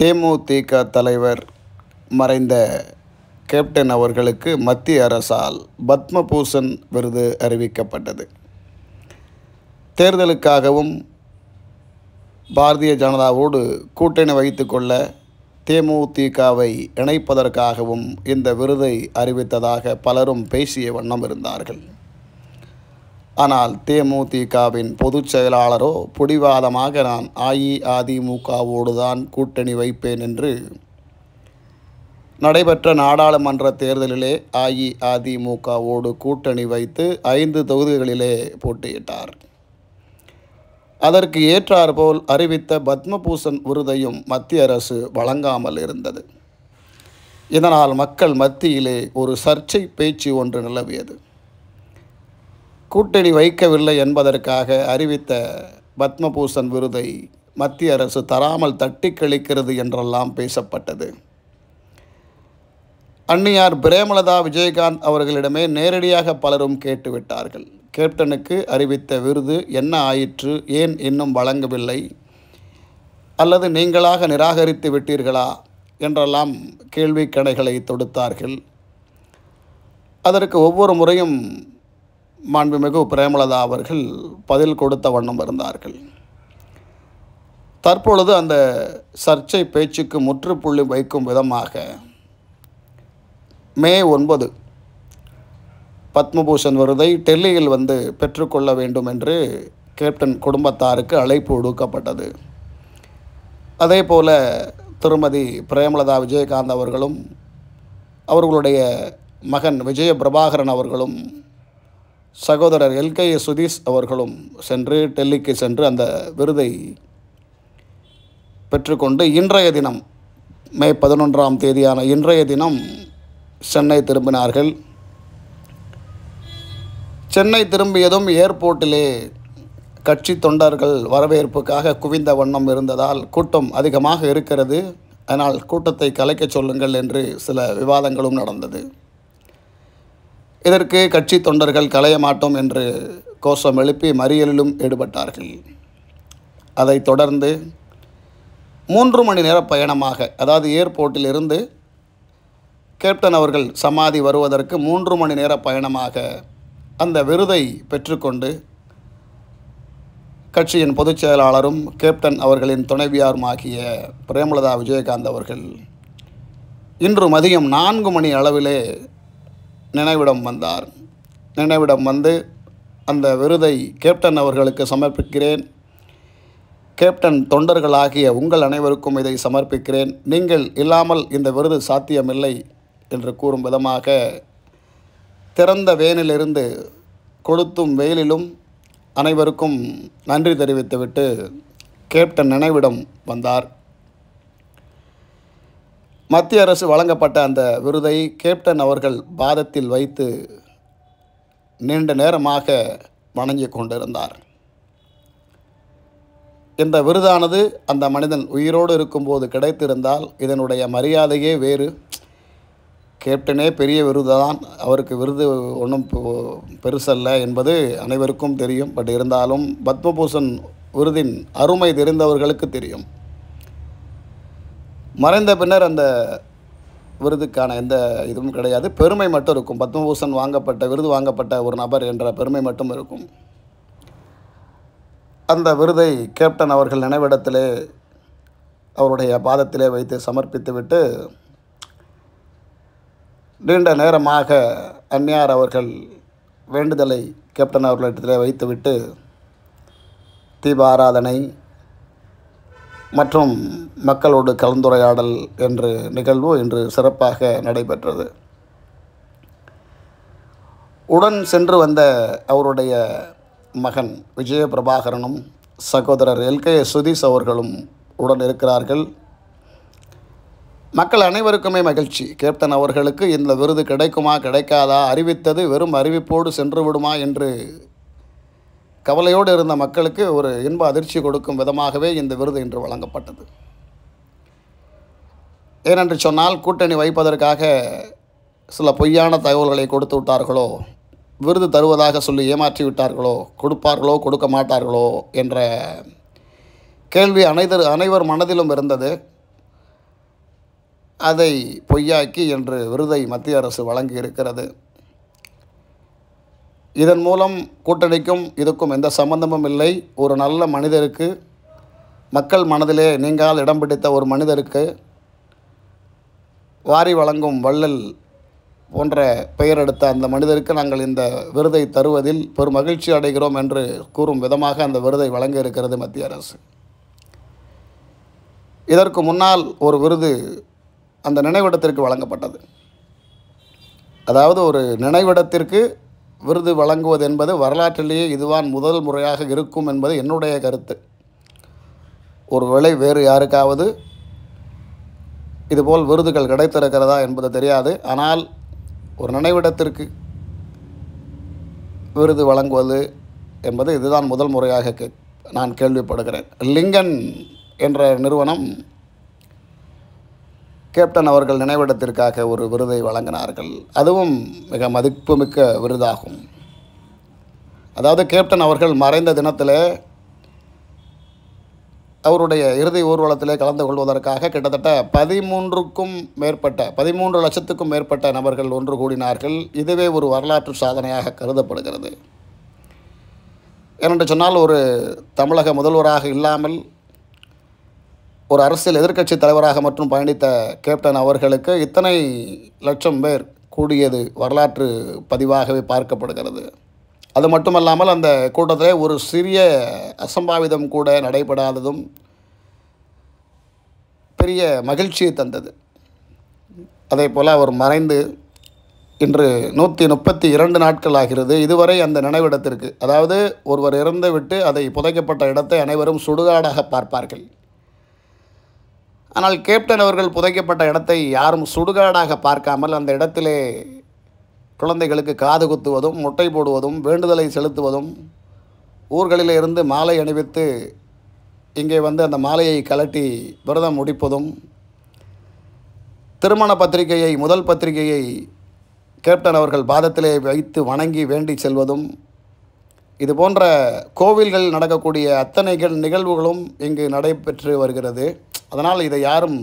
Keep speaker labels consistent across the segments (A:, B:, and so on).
A: தேமுதிக தலைவர் மறைந்த கேப்டன் அவர்களுக்கு மத்திய அரசால் பத்மபூஷன் விருது அறிவிக்கப்பட்டது. தேர்தலுக்காகவும் பாரதிய ஜனதாவோடு கூட்டணி வைத்துக்கொள்ள தேமுதிகவை இணைப்பதற்காகவும் இந்த விருதை அறிவித்ததாக பலரும் பேசிய வண்ணம் இருந்தார்கள். ஆனால் தேமுதிகவின் பொதுச் செயலாளரோ பிடிவாதமாக நான் அஇஅதிமுகவோடு தான் கூட்டணி வைப்பேன் என்று நடைபெற்ற நாடாளுமன்ற தேர்தலிலே அஇஅதிமுகவோடு கூட்டணி வைத்து 5 தொகுதிகளிலே போட்டியிட்டார். அதற்கு ஏற்றாற்போல் அறிவித்த பத்மபூஷன் விருதையும் மத்திய அரசு வழங்காமல் இருந்தது. இதனால் மக்கள் மத்தியிலே ஒரு சர்ச்சை பேச்சு ஒன்று நிலவியது. கூட்டணி வைக்கவில்லை என்பதற்காக அறிவித்த பத்மபூஷன் விருதை மத்திய அரசு தராமல் தட்டி கழிக்கிறது என்றெல்லாம் பேசப்பட்டது. அன்னியார் பிரேமலதா விஜயகாந்த் அவர்களிடமே நேரடியாக பலரும் கேட்டுவிட்டார்கள். கேப்டனுக்கு அறிவித்த விருது என்ன ஆயிற்று, ஏன் இன்னும் வழங்கவில்லை, அல்லது நீங்களாக நிராகரித்து விட்டீர்களா என்றெல்லாம் கேள்வி கணைகளை தொடுத்தார்கள். அதற்கு ஒவ்வொரு முறையும் மாண்புமிகு பிரேமலதா அவர்கள் பதில் கொடுத்த வண்ணம் இருந்தார்கள். தற்பொழுது அந்த சர்ச்சை பேச்சுக்கு முற்றுப்புள்ளி வைக்கும் விதமாக மே 9 பத்மபூஷன் விருதை டெல்லியில் வந்து பெற்றுக்கொள்ள வேண்டும் என்று கேப்டன் குடும்பத்தாருக்கு அழைப்பு விடுக்கப்பட்டது. அதே போல திருமதி பிரேமலதா விஜயகாந்த் அவர்களும் அவர்களுடைய மகன் விஜய பிரபாகரன் அவர்களும் சகோதரர் எல்கே சுதீஷ் அவர்களும் டெல்லிக்கு சென்று அந்த விருதை பெற்றுக்கொண்டு இன்றைய தினம் மே 11ஆம் தேதியான இன்றைய தினம் சென்னை திரும்பினார்கள். சென்னை திரும்பியதும் ஏர்போர்ட்டிலே கட்சி தொண்டர்கள் வரவேற்புக்காக குவிந்த வண்ணம் இருந்ததால் கூட்டம் அதிகமாக இருக்கிறது, அதனால் கூட்டத்தை கலைக்க சொல்லுங்கள் என்று சில விவாதங்களும் நடந்தது. இதற்கு கட்சி தொண்டர்கள் கலைய மாட்டோம் என்று கோஷம் எழுப்பி மறியலிலும் ஈடுபட்டார்கள். அதைத் தொடர்ந்து 3 மணி நேர பயணமாக, அதாவது ஏர்போர்ட்டில் இருந்து கேப்டன் அவர்கள் சமாதி வருவதற்கு 3 மணி நேர பயணமாக அந்த விருதை பெற்றுக்கொண்டு கட்சியின் பொதுச் செயலாளரும் கேப்டன் அவர்களின் துணைவியாருமாகிய பிரேமலதா விஜயகாந்த் அவர்கள் இன்று மதியம் 4 மணி அளவிலே நினைவிடம் வந்தார். நினைவிடம் வந்து அந்த விருதை கேப்டன் அவர்களுக்கு சமர்ப்பிக்கிறேன், கேப்டன் தொண்டர்களாகிய உங்கள் அனைவருக்கும் இதை சமர்ப்பிக்கிறேன், நீங்கள் இல்லாமல் இந்த விருது சாத்தியமில்லை என்று கூறும் விதமாக திறந்த வேனிலிருந்து கொளுத்தும் வெயிலிலும் அனைவருக்கும் நன்றி தெரிவித்துவிட்டு கேப்டன் நினைவிடம் வந்தார். மத்திய அரசு வழங்கப்பட்ட அந்த விருதை கேப்டன் அவர்கள் பாதத்தில் வைத்து நீண்ட நேரமாக வணங்கி கொண்டிருந்தார். இந்த விருதானது அந்த மனிதன் உயிரோடு இருக்கும்போது கிடைத்திருந்தால் இதனுடைய மரியாதையே வேறு. கேப்டனே பெரிய விருது தான், அவருக்கு விருது ஒன்றும் பெருசல்ல என்பது அனைவருக்கும் தெரியும். பட் இருந்தாலும் பத்மபூஷன் விருதின் அருமை தெரிந்தவர்களுக்கு தெரியும். மறைந்த பின்னர் அந்த விருதுக்கான எந்த இதுவும் கிடையாது, பெருமை மட்டும் இருக்கும். பத்மபூஷன் விருது வாங்கப்பட்ட ஒரு நபர் என்ற பெருமை மட்டும் இருக்கும். அந்த விருதை கேப்டன் அவர்கள் நினைவிடத்திலே அவருடைய பாதத்திலே வைத்து சமர்ப்பித்துவிட்டு நீண்ட நேரமாக அன்னியார் அவர்கள் வேண்டுதலை கேப்டன் அவர்களிடத்திலே வைத்துவிட்டு தீப ஆராதனை மற்றும் மக்களோடு கலந்துரையாடல் என்ற நிகழ்வு இன்று சிறப்பாக நடைபெற்றது. உடன் சென்று வந்த அவருடைய மகன் விஜய பிரபாகரனும் சகோதரர் எல்கே சுதீஷ் அவர்களும் உடன் இருக்கிறார்கள். மக்கள் அனைவருக்குமே மகிழ்ச்சி. கேப்டன் அவர்களுக்கு இந்த விருது கிடைக்குமா கிடைக்காதா, அறிவித்தது வெறும் அறிவிப்போடு சென்று விடுமா என்று கவலையோடு இருந்த மக்களுக்கு ஒரு இன்ப அதிர்ச்சி கொடுக்கும் விதமாகவே இந்த விருது இன்று வழங்கப்பட்டது. ஏனென்று சொன்னால் கூட்டணி வைப்பதற்காக சில பொய்யான தகவல்களை கொடுத்து விட்டார்களோ, விருது தருவதாக சொல்லி ஏமாற்றி விட்டார்களோ, கொடுப்பார்களோ கொடுக்க மாட்டார்களோ என்ற கேள்வி அனைவர் மனதிலும் இருந்தது. அதை பொய்யாக்கி இன்று விருதை மத்திய அரசு வழங்கியிருக்கிறது. இதன் மூலம் கூட்டணிக்கும் இதுக்கும் எந்த சம்பந்தமும் இல்லை. ஒரு நல்ல மனிதருக்கு, மக்கள் மனதிலே நீங்கால் இடம் பிடித்த ஒரு மனிதருக்கு வாரி வழங்கும் வள்ளல் போன்ற பெயர் எடுத்த அந்த மனிதருக்கு நாங்கள் இந்த விருதை தருவதில் பெரும் மகிழ்ச்சி அடைகிறோம் என்று கூறும் விதமாக அந்த விருதை வழங்க இருக்கிறது மத்திய அரசு. இதற்கு முன்னால் ஒரு விருது அந்த நினைவிடத்திற்கு வழங்கப்பட்டது. அதாவது ஒரு நினைவிடத்திற்கு விருது வழங்குவது என்பது வரலாற்றிலேயே இதுவான் முதல் முறையாக இருக்கும் என்பது என்னுடைய கருத்து. ஒருவேளை வேறு யாருக்காவது இதுபோல் விருதுகள் கிடைத்திருக்கிறதா என்பது தெரியாது. ஆனால் ஒரு நினைவிடத்திற்கு விருது வழங்குவது என்பது இதுதான் முதல் முறையாக நான் கேள்விப்படுகிறேன். லிங்கன் என்ற நிறுவனம் கேப்டன் அவர்கள் நினைவிடத்திற்காக ஒரு விருதை வழங்கினார்கள். அதுவும் மிக மதிப்புமிக்க விருதாகும். அதாவது கேப்டன் அவர்கள் மறைந்த தினத்தில் அவருடைய இறுதி ஊர்வலத்திலே கலந்து கொள்வதற்காக கிட்டத்தட்ட 13 லட்சத்துக்கும் மேற்பட்ட நபர்கள் ஒன்று கூடினார்கள். இதுவே ஒரு வரலாற்று சாதனையாக கருதப்படுகிறது. ஏனென்று சொன்னால், ஒரு தமிழக முதல்வராக இல்லாமல் ஒரு அரசியல் எதிர்க்கட்சி தலைவராக மற்றும் பயணித்த கேப்டன் அவர்களுக்கு இத்தனை லட்சம் பேர் கூடியது வரலாற்று பதிவாகவே பார்க்கப்படுகிறது. அது மட்டுமல்லாமல் அந்த கூட்டத்தில் ஒரு சிறிய அசம்பாவிதம் கூட நடைபெறாததும் பெரிய மகிழ்ச்சியை தந்தது. அதே போல் அவர் மறைந்து இன்று 132 நாட்கள் ஆகிறது. இதுவரை அந்த நினைவிடத்திற்கு, அதாவது ஒருவர் இறந்து விட்டு அதை புதைக்கப்பட்ட இடத்தை அனைவரும் சுடுகாடாக பார்ப்பார்கள். ஆனால் கேப்டன் அவர்கள் புதைக்கப்பட்ட இடத்தை யாரும் சுடுகாடாக பார்க்காமல் அந்த இடத்திலே குழந்தைகளுக்கு காது குத்துவதும், முட்டை போடுவதும், வேண்டுதலை செலுத்துவதும், ஊர்களில் இருந்து மாலை அணிவித்து இங்கே வந்து அந்த மாலையை கலட்டி விரதம் முடிப்பதும், திருமண பத்திரிகையை, முதல் பத்திரிகையை கேப்டன் அவர்கள் பாதத்திலே வைத்து வணங்கி வேண்டி செல்வதும், இது போன்ற கோவில்கள் நடக்கக்கூடிய அத்தனை நிகழ்வுகளும் இங்கு நடைபெற்று வருகிறது. அதனால் இதை யாரும்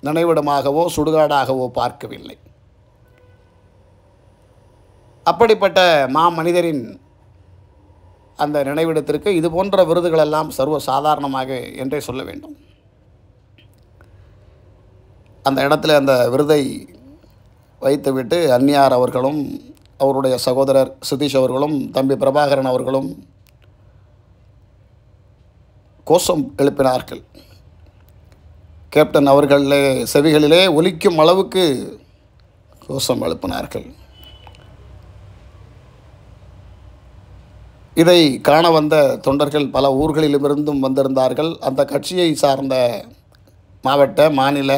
A: நினைவிடமாகவோ சுடுகாடாகவோ பார்க்கவில்லை. அப்படிப்பட்ட மாமனிதரின் அந்த நினைவிடத்திற்கு இது போன்ற விருதுகளெல்லாம் சர்வ சாதாரணமாக என்றே சொல்ல வேண்டும். அந்த இடத்துல அந்த விருதை வைத்துவிட்டு அன்னியார் அவர்களும் அவருடைய சகோதரர் சுதீஷ் அவர்களும் தம்பி பிரபாகரன் அவர்களும் கோஷம் எழுப்பினார்கள். கேப்டன் அவர்களே செவிகளிலே ஒலிக்கும் அளவுக்கு கோஷம் எழுப்பினார்கள். இதை காண வந்த தொண்டர்கள் பல ஊர்களிலிருந்தும் வந்திருந்தார்கள். அந்த கட்சியை சார்ந்த மாவட்ட, மாநில,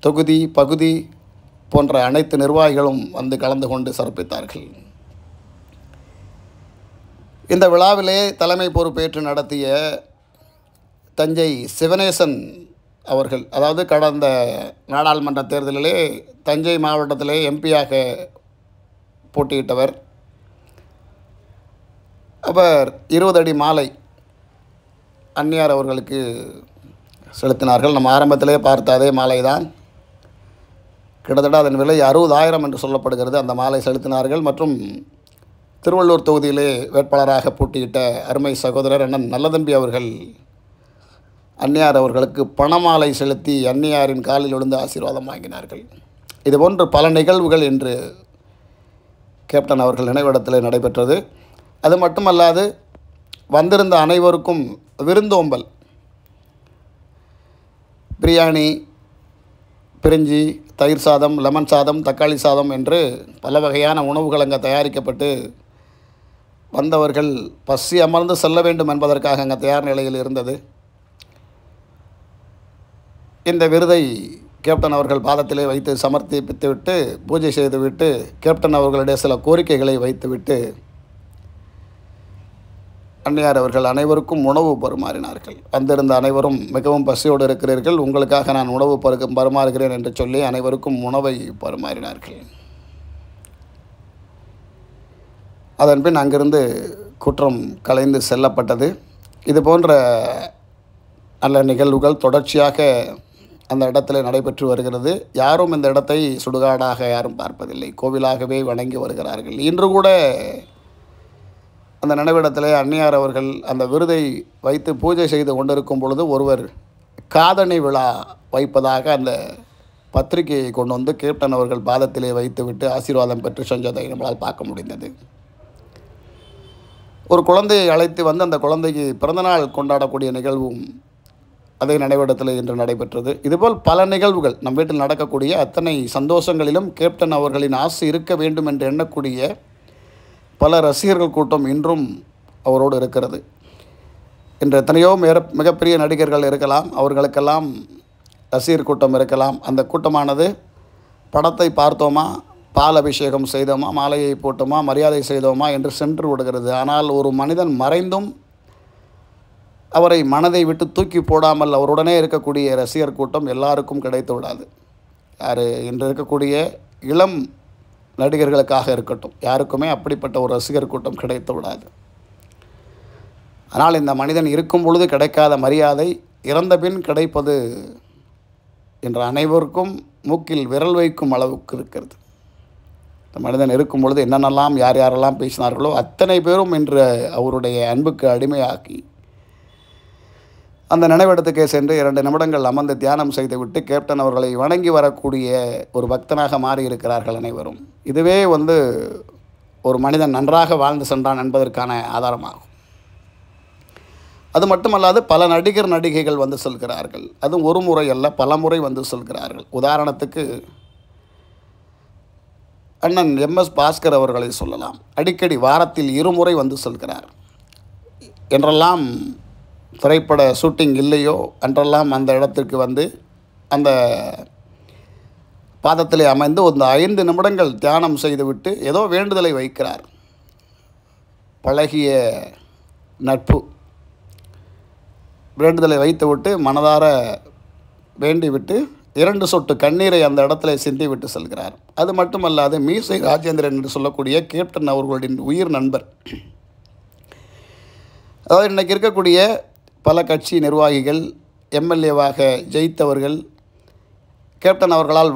A: தொகுதி, பகுதி போன்ற அனைத்து நிர்வாகிகளும் வந்து கலந்து கொண்டு சிறப்பித்தார்கள். இந்த விழாவிலே தலைமை பொறுப்பேற்று நடத்திய தஞ்சை சிவனேசன் அவர்கள், அதாவது கடந்த நாடாளுமன்ற தேர்தலிலே தஞ்சை மாவட்டத்திலே எம்பியாக போட்டியிட்டவர், அவர் 20 அடி மாலை அன்னியார் அவர்களுக்கு செலுத்தினார்கள். நம்ம ஆரம்பத்திலே பார்த்த அதே மாலை தான். கிட்டத்தட்ட அதன் விலை 60,000 என்று சொல்லப்படுகிறது. அந்த மாலை செலுத்தினார்கள். மற்றும் திருவள்ளூர் தொகுதியிலே வேட்பாளராக போட்டியிட்ட அருமை சகோதரர் அண்ணன் நல்லதம்பி அவர்கள் அன்னியார் அவர்களுக்கு பணமாலை செலுத்தி அன்னியாரின் காலில் விழுந்து ஆசீர்வாதம் வாங்கினார்கள். இதுபோன்று பல நிகழ்வுகள் இன்று கேப்டன் அவர்கள் நினைவிடத்தில் நடைபெற்றது. அது மட்டுமல்லாது வந்திருந்த அனைவருக்கும் விருந்தோம்பல், பிரியாணி, பிரிஞ்சி, தயிர் சாதம், லெமன் சாதம், தக்காளி சாதம் என்று பல வகையான உணவுகள் அங்கே தயாரிக்கப்பட்டு வந்தவர்கள் பசி அமர்ந்து செல்ல வேண்டும் என்பதற்காக அங்கே தயார் நிலையில் இருந்தது. இந்த விருதை கேப்டன் அவர்கள் பாதத்திலே வைத்து சமர்ப்பித்துவிட்டு பூஜை செய்துவிட்டு கேப்டன் அவர்களுடைய சில கோரிக்கைகளை வைத்துவிட்டு அன்னியார் அவர்கள் அனைவருக்கும் உணவு பரிமாறினார்கள். வந்திருந்த அனைவரும் மிகவும் பசியோடு இருக்கிறீர்கள், உங்களுக்காக நான் உணவு பரிமாறுகிறேன் என்று சொல்லி அனைவருக்கும் உணவை பரிமாறினார்கள். அதன்பின் அங்கிருந்து குற்றம் கலைந்து செல்லப்பட்டது. இது போன்ற நல்ல நிகழ்வுகள் தொடர்ச்சியாக அந்த இடத்துல நடைபெற்று வருகிறது. யாரும் இந்த இடத்தை சுடுகாடாக யாரும் பார்ப்பதில்லை, கோவிலாகவே வணங்கி வருகிறார்கள். இன்று கூட அந்த நினைவிடத்தில் அன்னியார் அவர்கள் அந்த விருதை வைத்து பூஜை செய்து கொண்டிருக்கும் பொழுது ஒருவர் காதணி விழா வைப்பதாக அந்த பத்திரிகையை கொண்டு வந்து கேப்டன் அவர்கள் பாதத்திலே வைத்துவிட்டு ஆசீர்வாதம் பெற்று சென்றதை நம்மளால் பார்க்க முடிந்தது. ஒரு குழந்தையை அழைத்து வந்து அந்த குழந்தைக்கு பிறந்தநாள் கொண்டாடக்கூடிய நிகழ்வும் அதே நினைவிடத்தில் இன்று நடைபெற்றது. இதுபோல் பல நிகழ்வுகள் நம் வீட்டில் நடக்கக்கூடிய அத்தனை சந்தோஷங்களிலும் கேப்டன் அவர்களின் ஆசை இருக்க வேண்டும் என்று எண்ணக்கூடிய பல ரசிகர்கள் கூட்டம் இன்றும் அவரோடு இருக்கிறது. இன்று எத்தனையோ மிகப்பெரிய நடிகர்கள் இருக்கலாம், அவர்களுக்கெல்லாம் ரசிகர் கூட்டம் இருக்கலாம். அந்த கூட்டமானது படத்தை பார்த்தோமா, பால் அபிஷேகம் செய்தோமா, மாலையை போட்டோமா, மரியாதை செய்தோமா என்று சென்று விடுகிறது. ஆனால் ஒரு மனிதன் மறைந்தும் அவரை மனதை விட்டு தூக்கி போடாமல் அவருடனே இருக்கக்கூடிய ரசிகர் கூட்டம் எல்லாருக்கும் கிடைத்து விடாது. யார் இன்று இருக்கக்கூடிய இளம் நடிகர்களுக்காக இருக்கட்டும், யாருக்குமே அப்படிப்பட்ட ஒரு ரசிகர் கூட்டம் கிடைத்து விடாது. ஆனால் இந்த மனிதன் இருக்கும் பொழுது கிடைக்காத மரியாதை இறந்த பின் கிடைப்பது என்ற அனைவருக்கும் மூக்கில் விரல் வைக்கும் அளவுக்கு இருக்கிறது. இந்த மனிதன் இருக்கும் பொழுது என்னென்னலாம் யார் யாரெல்லாம் பேசினார்களோ அத்தனை பேரும் இன்று அவருடைய அன்புக்கு அடிமையாக்கி அந்த நினைவிடத்துக்கே சென்று 2 நிமிடங்கள் அமர்ந்து தியானம் செய்துவிட்டு கேப்டன் அவர்களை வணங்கி வரக்கூடிய ஒரு பக்தனாக மாறி இருக்கிறார்கள் அனைவரும். இதுவே ஒரு மனிதன் நன்றாக வாழ்ந்து சென்றான் என்பதற்கான ஆதாரமாகும். அது மட்டுமல்லாது பல நடிகர் நடிகைகள் வந்து செல்கிறார்கள். அதுவும் ஒரு முறை அல்ல, பல முறை வந்து செல்கிறார்கள். உதாரணத்துக்கு அண்ணன் எம்எஸ் பாஸ்கர் அவர்களை சொல்லலாம். அடிக்கடி வாரத்தில் 2 முறை வந்து செல்கிறார். என்றெல்லாம் திரைப்பட ஷூட்டிங் இல்லையோ அன்றெல்லாம் அந்த இடத்திற்கு வந்து அந்த பாதத்திலே அமைந்து ஒரு 5 நிமிடங்கள் தியானம் செய்துவிட்டு ஏதோ வேண்டுதலை வைக்கிறார். பழகிய நட்பு வேண்டுதலை வைத்துவிட்டு மனதார வேண்டிவிட்டு 2 சொட்டு கண்ணீரை அந்த இடத்துல சிந்திவிட்டு செல்கிறார். அது மட்டுமல்லாது மீசை ராஜேந்திரன் என்று சொல்லக்கூடிய கேப்டன் அவர்களின் உயிர் நண்பர், அதாவது இன்றைக்கி இருக்கக்கூடிய பல கட்சி நிர்வாகிகள், எம்எல்ஏவாக ஜெயித்தவர்கள் கேப்டன் அவர்களால்